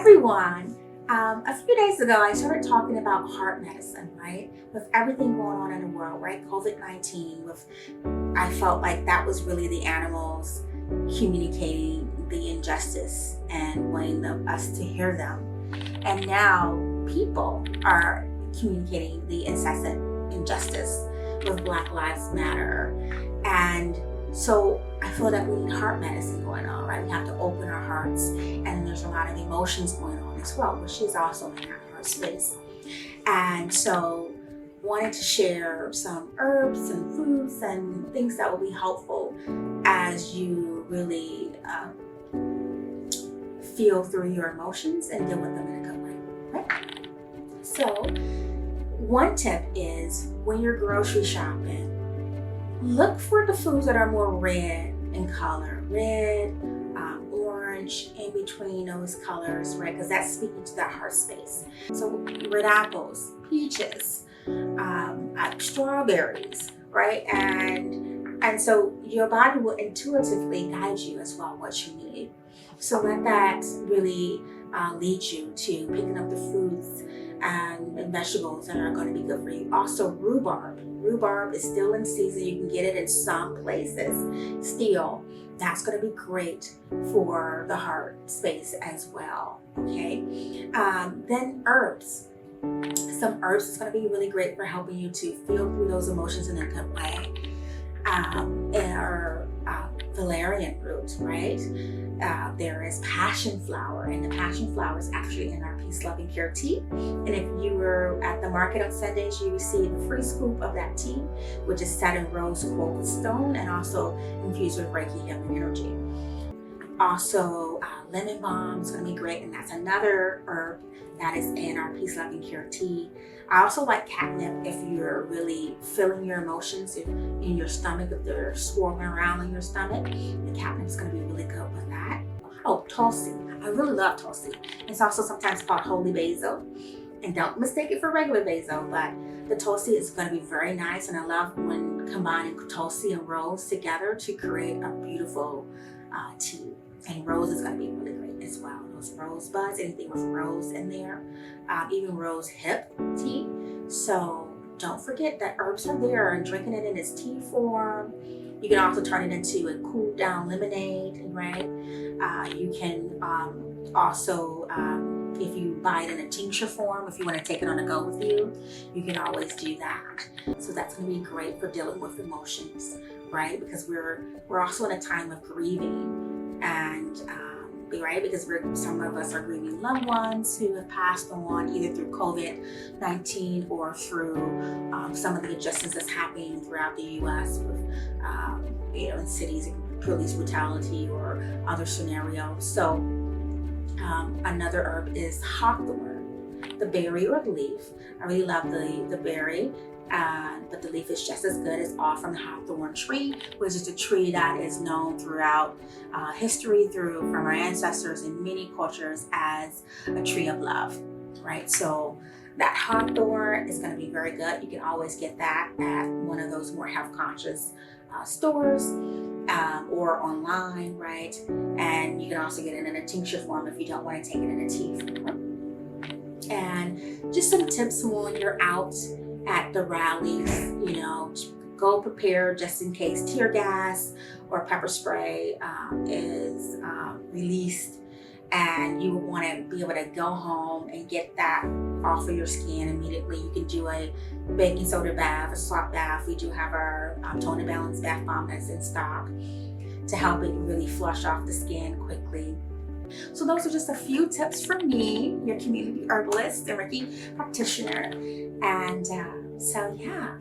everyone. A few days ago, I started talking about heart medicine, right? With everything going on in the world, right? COVID-19, I felt like that was really the animals communicating the injustice and wanting us to hear them. And now people are communicating the incessant injustice with Black Lives Matter. And so I feel that we need heart medicine going on, right? We have to open our hearts, and there's a lot of emotions going on as well, which is also in that heart space. And so wanted to share some herbs and foods and things that will be helpful as you really feel through your emotions and deal with them in a good way, right? So one tip is when you're grocery shopping, look for the foods that are more red in color, red, orange, in between those colors, right? Because that's speaking to that heart space. So red apples, peaches, strawberries, right? And so your body will intuitively guide you as well what you need. So let that really lead you to picking up the fruits and vegetables that are going to be good for you. Also rhubarb. Rhubarb is still in season. You can get it in some places still. That's going to be great for the heart space as well. Okay. Then herbs. Some herbs is going to be really great for helping you to feel through those emotions in a good way. Valerian root, right? There is passion flower, and the passion flower is actually in our Peace, Love, and Care tea. And if you were at the market on Sundays, you receive a free scoop of that tea, which is set in rose quartz stone and also infused with Reiki healing energy. Also, lemon balm is going to be great, and that's another herb that is in our Peace, Love, and Care tea. I also like catnip if you're really feeling your emotions in your stomach, if they're swirling around in your stomach. The catnip is going to be really good with that. Oh, Tulsi. I really love Tulsi. It's also sometimes called holy basil. And don't mistake it for regular basil, but the Tulsi is going to be very nice. And I love when combining Tulsi and rose together to create a beautiful tea. And rose is going to be really great as well. Those rose buds, anything with rose in there, even rose hip tea. So don't forget that herbs are there, and drinking it in its tea form. You can also turn it into a cooled down lemonade, right? You can also, if you buy it in a tincture form, if you want to take it on the go with you, you can always do that. So that's going to be great for dealing with emotions, right? Because we're also in a time of grieving. And right, because some of us are grieving loved ones who have passed on either through COVID-19 or through some of the injustice that's happening throughout the U.S. with in cities, police brutality or other scenarios. So another herb is hawthorn, the berry or the leaf. I really love the berry. But the leaf is just as good. It's all from the hawthorn tree, which is a tree that is known throughout history from our ancestors in many cultures as a tree of love, right? So that hawthorn is going to be very good. You can always get that at one of those more health conscious stores or online, right? And you can also get it in a tincture form if you don't want to take it in a tea form. And just some tips when you're out at the rallies, go prepared just in case tear gas or pepper spray is released, and you want to be able to go home and get that off of your skin immediately. You can do a baking soda bath, a salt bath. We do have our tone and balance bath bomb that's in stock to help it really flush off the skin quickly. So those are just a few tips from me, your community herbalist and Reiki practitioner. And so yeah,